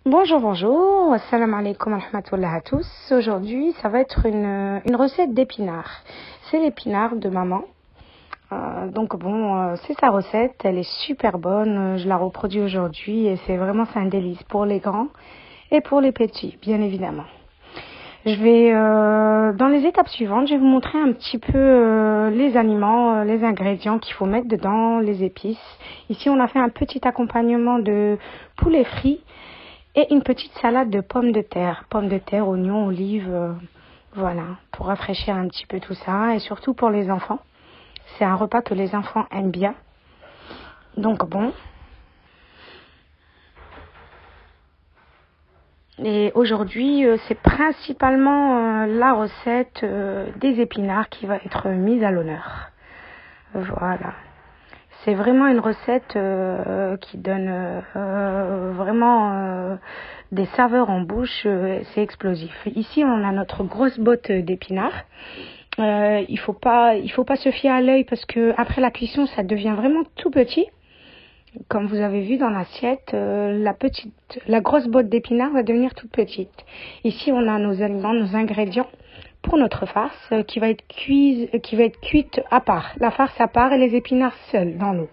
Bonjour, bonjour, assalamu alaikum wa rahmatullah à tous. Aujourd'hui, ça va être une recette d'épinards. C'est l'épinard de maman. C'est sa recette, elle est super bonne. Je la reproduis aujourd'hui et c'est un délice pour les grands et pour les petits, bien évidemment. Dans les étapes suivantes, je vais vous montrer un petit peu les aliments, les ingrédients qu'il faut mettre dedans, les épices. Ici, on a fait un petit accompagnement de poulet frit et une petite salade de pommes de terre, oignons, olives, voilà, pour rafraîchir un petit peu tout ça et surtout pour les enfants. C'est un repas que les enfants aiment bien. Donc bon. Et aujourd'hui, c'est principalement la recette des épinards qui va être mise à l'honneur. Voilà. C'est vraiment une recette qui donne des saveurs en bouche. C'est explosif. Ici, on a notre grosse botte d'épinards. Il faut pas se fier à l'œil parce que après la cuisson, ça devient vraiment tout petit. Comme vous avez vu dans l'assiette, la grosse botte d'épinards va devenir toute petite. Ici, on a nos aliments, nos ingrédients pour notre farce qui va être cuite à part. La farce à part et les épinards seuls dans l'eau.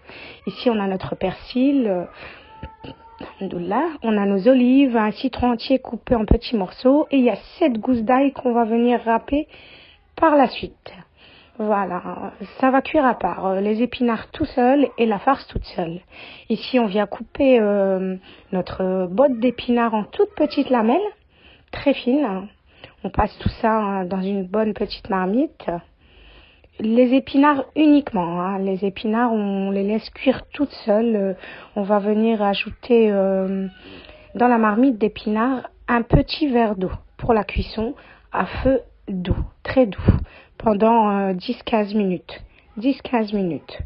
Ici, on a notre persil. On a nos olives, un citron entier coupé en petits morceaux et il y a 7 gousses d'ail qu'on va venir râper par la suite. Voilà, ça va cuire à part, les épinards tout seuls et la farce toute seule. Ici, on vient couper notre botte d'épinards en toutes petites lamelles, très fines. On passe tout ça dans une bonne petite marmite. Les épinards uniquement, les épinards, on les laisse cuire toutes seules. On va venir ajouter dans la marmite d'épinards un petit verre d'eau pour la cuisson à feu doux, très doux, pendant 10-15 minutes. 10-15 minutes.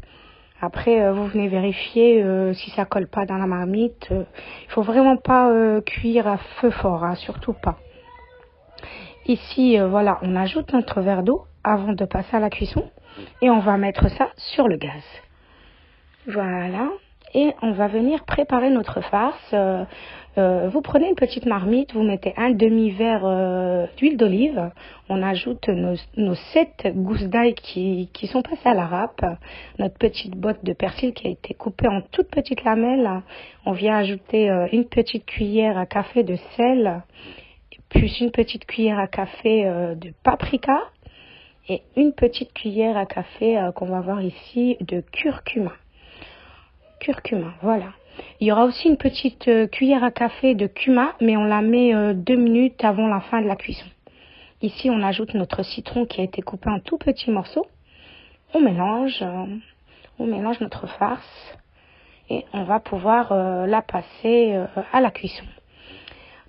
Après, vous venez vérifier si ça colle pas dans la marmite. Il faut vraiment pas cuire à feu fort, surtout pas. Ici, voilà, on ajoute notre verre d'eau avant de passer à la cuisson et on va mettre ça sur le gaz. Voilà. Et on va venir préparer notre farce. Vous prenez une petite marmite, vous mettez un demi-verre d'huile d'olive. On ajoute nos 7 gousses d'ail qui sont passées à la râpe. Notre petite botte de persil qui a été coupée en toutes petites lamelles. On vient ajouter une petite cuillère à café de sel, plus une petite cuillère à café de paprika et une petite cuillère à café qu'on va voir ici de curcuma. Voilà. Il y aura aussi une petite cuillère à café de cumin, mais on la met 2 minutes avant la fin de la cuisson. Ici, on ajoute notre citron qui a été coupé en tout petits morceaux. On mélange notre farce et on va pouvoir la passer à la cuisson.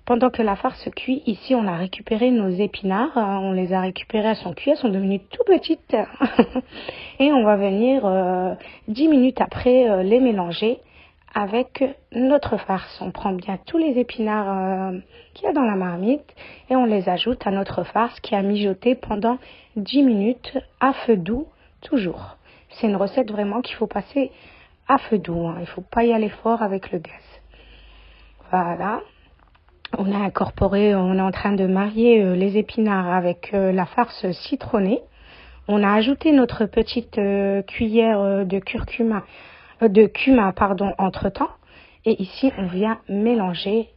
Pendant que la farce cuit, ici, on a récupéré nos épinards. On les a récupérés à son cuit, elles sont devenues tout petites. Et on va venir 10 minutes après les mélanger avec notre farce. On prend bien tous les épinards qu'il y a dans la marmite et on les ajoute à notre farce qui a mijoté pendant 10 minutes à feu doux, toujours. C'est une recette vraiment qu'il faut passer à feu doux. Il ne faut pas y aller fort avec le gaz. Voilà. On est en train de marier les épinards avec la farce citronnée. On a ajouté notre petite cuillère de cumin entre-temps. Et ici, on vient mélanger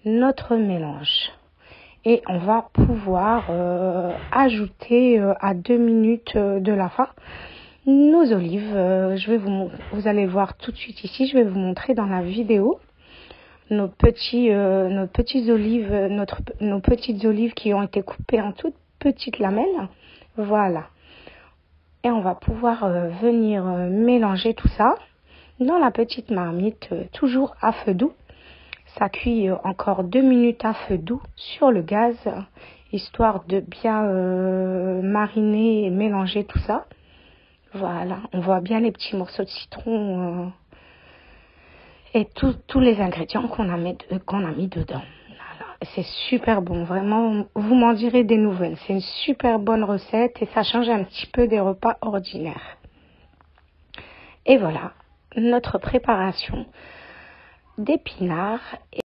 notre mélange. Et on va pouvoir ajouter à 2 minutes de la fin nos olives. Vous allez voir tout de suite ici, je vais vous montrer dans la vidéo. Nos petites olives qui ont été coupées en toutes petites lamelles. Voilà. Et on va pouvoir venir mélanger tout ça dans la petite marmite, toujours à feu doux. Ça cuit encore 2 minutes à feu doux sur le gaz, histoire de bien mariner et mélanger tout ça. Voilà. On voit bien les petits morceaux de citron et tous les ingrédients qu'on a mis dedans. Voilà. C'est super bon, vraiment, vous m'en direz des nouvelles. C'est une super bonne recette et ça change un petit peu des repas ordinaires. Et voilà, notre préparation d'épinards